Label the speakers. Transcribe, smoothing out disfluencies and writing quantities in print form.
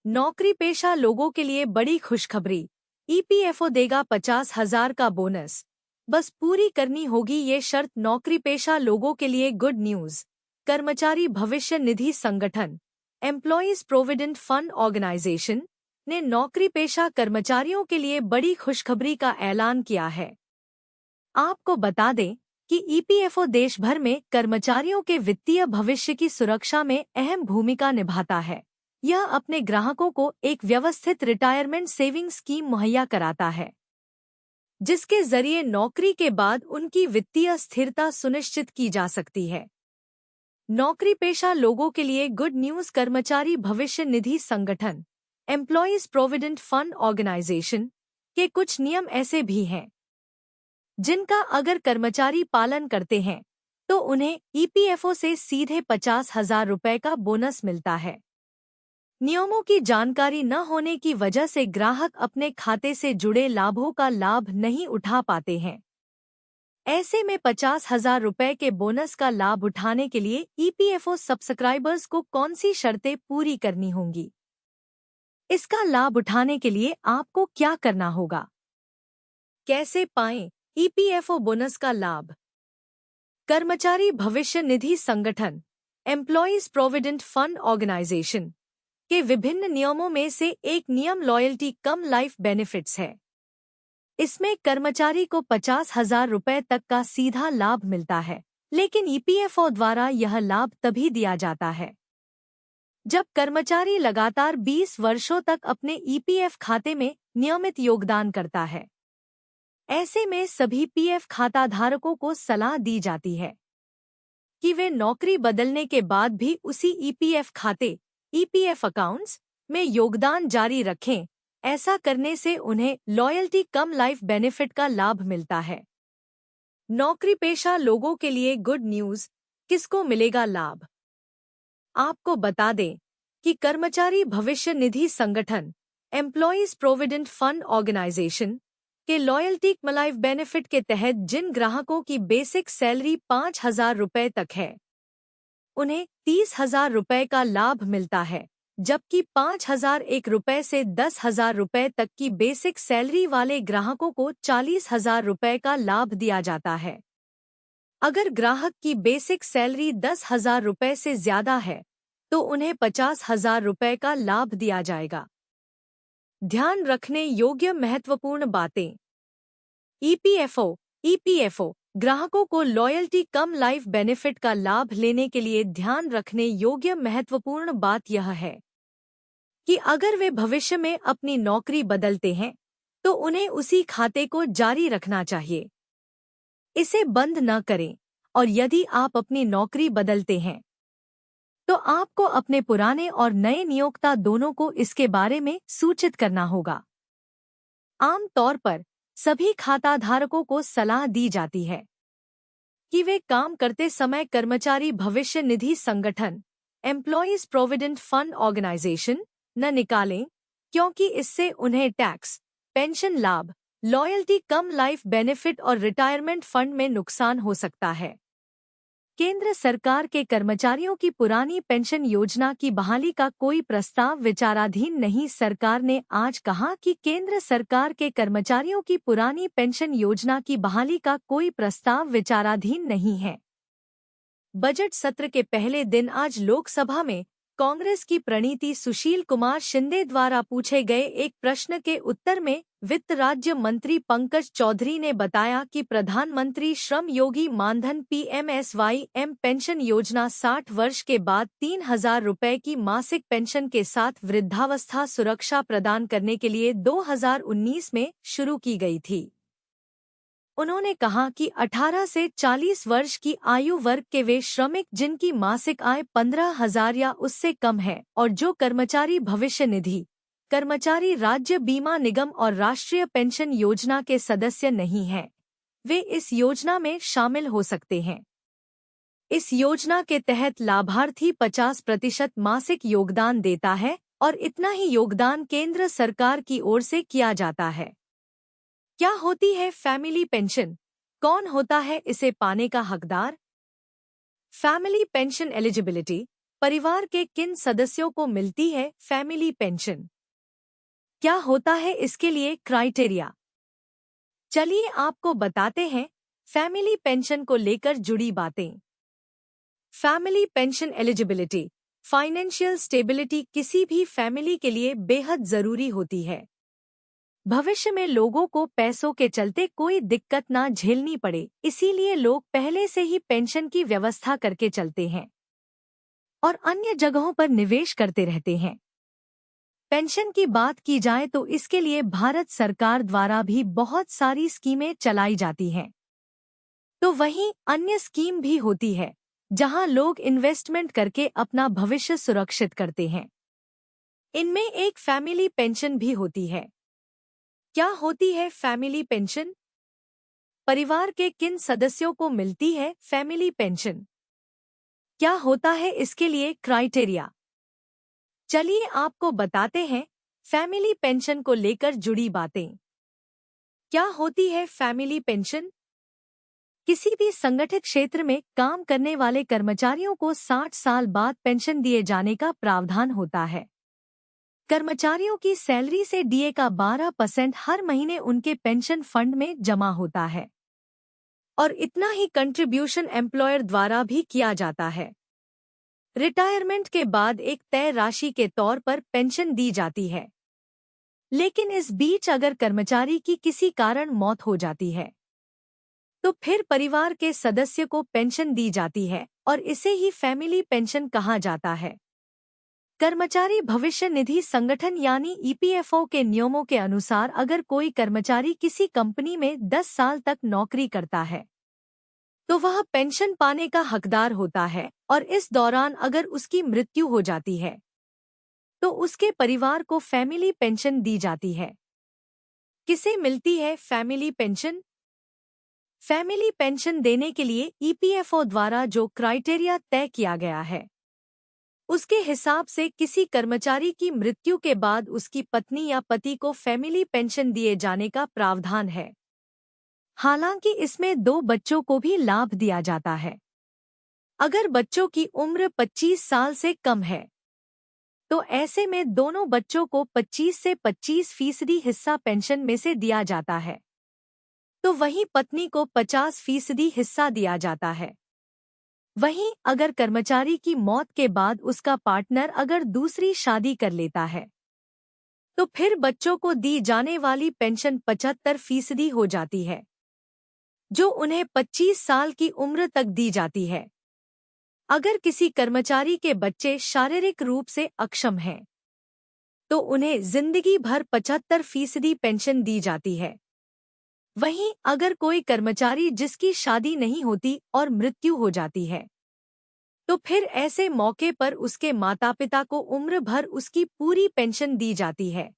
Speaker 1: नौकरी पेशा लोगों के लिए बड़ी खुशखबरी। ईपीएफओ देगा 50,000 का बोनस। बस पूरी करनी होगी ये शर्त। नौकरी पेशा लोगों के लिए गुड न्यूज। कर्मचारी भविष्य निधि संगठन एम्प्लॉयज प्रोविडेंट फंड ऑर्गेनाइजेशन ने नौकरी पेशा कर्मचारियों के लिए बड़ी खुशखबरी का ऐलान किया है। आपको बता दें कि ईपीएफओ देश भर में कर्मचारियों के वित्तीय भविष्य की सुरक्षा में अहम भूमिका निभाता है। यह अपने ग्राहकों को एक व्यवस्थित रिटायरमेंट सेविंग स्कीम मुहैया कराता है, जिसके जरिए नौकरी के बाद उनकी वित्तीय स्थिरता सुनिश्चित की जा सकती है। नौकरी पेशा लोगों के लिए गुड न्यूज। कर्मचारी भविष्य निधि संगठन एम्प्लॉयज प्रोविडेंट फंड ऑर्गेनाइजेशन के कुछ नियम ऐसे भी हैं जिनका अगर कर्मचारी पालन करते हैं तो उन्हें ईपीएफओ से सीधे 50,000 रुपये का बोनस मिलता है। नियमों की जानकारी न होने की वजह से ग्राहक अपने खाते से जुड़े लाभों का लाभ नहीं उठा पाते हैं। ऐसे में 50,000 रुपये के बोनस का लाभ उठाने के लिए ईपीएफओ सब्सक्राइबर्स को कौन सी शर्तें पूरी करनी होंगी? इसका लाभ उठाने के लिए आपको क्या करना होगा? कैसे पाएं ईपीएफओ बोनस का लाभ? कर्मचारी भविष्य निधि संगठन एम्प्लॉयज प्रोविडेंट फंड ऑर्गेनाइजेशन के विभिन्न नियमों में से एक नियम लॉयल्टी कम लाइफ बेनिफिट्स है। इसमें कर्मचारी को 50,000 रुपये तक का सीधा लाभ मिलता है, लेकिन ईपीएफओ द्वारा यह लाभ तभी दिया जाता है जब कर्मचारी लगातार 20 वर्षों तक अपने ईपीएफ खाते में नियमित योगदान करता है। ऐसे में सभी पीएफ खाता धारकों को सलाह दी जाती है कि वे नौकरी बदलने के बाद भी उसी ईपीएफ खाते ईपीएफ अकाउंट्स में योगदान जारी रखें। ऐसा करने से उन्हें लॉयल्टी कम लाइफ बेनिफिट का लाभ मिलता है। नौकरी पेशा लोगों के लिए गुड न्यूज। किसको मिलेगा लाभ? आपको बता दें कि कर्मचारी भविष्य निधि संगठन एम्प्लॉयज प्रोविडेंट फंड ऑर्गेनाइजेशन के लॉयल्टी कम लाइफ बेनिफिट के तहत जिन ग्राहकों की बेसिक सैलरी 5,000 रुपये तक है, उन्हें 30,000 रुपये का लाभ मिलता है, जबकि 5,001 रुपये से 10,000 रुपये तक की बेसिक सैलरी वाले ग्राहकों को 40,000 रुपये का लाभ दिया जाता है। अगर ग्राहक की बेसिक सैलरी 10,000 रुपये से ज्यादा है तो उन्हें 50,000 रुपये का लाभ दिया जाएगा। ध्यान रखने योग्य महत्वपूर्ण बातें। ईपीएफओ ग्राहकों को लॉयल्टी कम लाइफ बेनिफिट का लाभ लेने के लिए ध्यान रखने योग्य महत्वपूर्ण बात यह है कि अगर वे भविष्य में अपनी नौकरी बदलते हैं तो उन्हें उसी खाते को जारी रखना चाहिए। इसे बंद न करें, और यदि आप अपनी नौकरी बदलते हैं तो आपको अपने पुराने और नए नियोक्ता दोनों को इसके बारे में सूचित करना होगा। आम तौर पर सभी खाता धारकों को सलाह दी जाती है कि वे काम करते समय कर्मचारी भविष्य निधि संगठन एम्प्लॉयज प्रोविडेंट फंड ऑर्गेनाइजेशन न निकालें, क्योंकि इससे उन्हें टैक्स, पेंशन लाभ, लॉयल्टी कम लाइफ बेनिफिट और रिटायरमेंट फंड में नुकसान हो सकता है। केंद्र सरकार के कर्मचारियों की पुरानी पेंशन योजना की बहाली का कोई प्रस्ताव विचाराधीन नहीं। सरकार ने आज कहा कि केंद्र सरकार के कर्मचारियों की पुरानी पेंशन योजना की बहाली का कोई प्रस्ताव विचाराधीन नहीं है। बजट सत्र के पहले दिन आज लोकसभा में कांग्रेस की प्रणीति सुशील कुमार शिंदे द्वारा पूछे गए एक प्रश्न के उत्तर में वित्त राज्य मंत्री पंकज चौधरी ने बताया कि प्रधानमंत्री श्रम योगी मानधन पीएमएसवाई पेंशन योजना 60 वर्ष के बाद 3,000 रुपये की मासिक पेंशन के साथ वृद्धावस्था सुरक्षा प्रदान करने के लिए 2019 में शुरू की गई थी। उन्होंने कहा कि 18 से 40 वर्ष की आयु वर्ग के वे श्रमिक जिनकी मासिक आय 15,000 या उससे कम है और जो कर्मचारी भविष्य निधि, कर्मचारी राज्य बीमा निगम और राष्ट्रीय पेंशन योजना के सदस्य नहीं हैं, वे इस योजना में शामिल हो सकते हैं। इस योजना के तहत लाभार्थी 50% मासिक योगदान देता है और इतना ही योगदान केंद्र सरकार की ओर से किया जाता है। क्या होती है फैमिली पेंशन? कौन होता है इसे पाने का हकदार? फैमिली पेंशन एलिजिबिलिटी परिवार के किन सदस्यों को मिलती है फैमिली पेंशन? क्या होता है इसके लिए क्राइटेरिया? चलिए आपको बताते हैं फैमिली पेंशन को लेकर जुड़ी बातें। Family pension eligibility, financial stability किसी भी फैमिली के लिए बेहद जरूरी होती है। भविष्य में लोगों को पैसों के चलते कोई दिक्कत ना झेलनी पड़े, इसीलिए लोग पहले से ही पेंशन की व्यवस्था करके चलते हैं और अन्य जगहों पर निवेश करते रहते हैं। पेंशन की बात की जाए तो इसके लिए भारत सरकार द्वारा भी बहुत सारी स्कीमें चलाई जाती हैं। तो वहीं अन्य स्कीम भी होती है जहां लोग इन्वेस्टमेंट करके अपना भविष्य सुरक्षित करते हैं। इनमें एक फैमिली पेंशन भी होती है। क्या होती है फैमिली पेंशन? परिवार के किन सदस्यों को मिलती है फैमिली पेंशन? क्या होता है इसके लिए क्राइटेरिया? चलिए आपको बताते हैं फैमिली पेंशन को लेकर जुड़ी बातें। क्या होती है फैमिली पेंशन? किसी भी संगठित क्षेत्र में काम करने वाले कर्मचारियों को 60 साल बाद पेंशन दिए जाने का प्रावधान होता है। कर्मचारियों की सैलरी से डीए का 12% हर महीने उनके पेंशन फंड में जमा होता है और इतना ही कंट्रीब्यूशन एम्प्लॉयर द्वारा भी किया जाता है। रिटायरमेंट के बाद एक तय राशि के तौर पर पेंशन दी जाती है, लेकिन इस बीच अगर कर्मचारी की किसी कारण मौत हो जाती है तो फिर परिवार के सदस्य को पेंशन दी जाती है और इसे ही फैमिली पेंशन कहा जाता है। कर्मचारी भविष्य निधि संगठन यानी ईपीएफओ के नियमों के अनुसार अगर कोई कर्मचारी किसी कंपनी में 10 साल तक नौकरी करता है तो वह पेंशन पाने का हकदार होता है और इस दौरान अगर उसकी मृत्यु हो जाती है तो उसके परिवार को फैमिली पेंशन दी जाती है। किसे मिलती है फैमिली पेंशन? फैमिली पेंशन देने के लिए ईपीएफओ द्वारा जो क्राइटेरिया तय किया गया है उसके हिसाब से किसी कर्मचारी की मृत्यु के बाद उसकी पत्नी या पति को फैमिली पेंशन दिए जाने का प्रावधान है। हालांकि इसमें 2 बच्चों को भी लाभ दिया जाता है। अगर बच्चों की उम्र 25 साल से कम है तो ऐसे में दोनों बच्चों को 25 से 25% हिस्सा पेंशन में से दिया जाता है, तो वहीं पत्नी को 50% हिस्सा दिया जाता है। वहीं अगर कर्मचारी की मौत के बाद उसका पार्टनर अगर दूसरी शादी कर लेता है तो फिर बच्चों को दी जाने वाली पेंशन 75% हो जाती है, जो उन्हें 25 साल की उम्र तक दी जाती है। अगर किसी कर्मचारी के बच्चे शारीरिक रूप से अक्षम हैं तो उन्हें जिंदगी भर 75% पेंशन दी जाती है। वहीं अगर कोई कर्मचारी जिसकी शादी नहीं होती और मृत्यु हो जाती है तो फिर ऐसे मौके पर उसके माता पिता को उम्र भर उसकी पूरी पेंशन दी जाती है।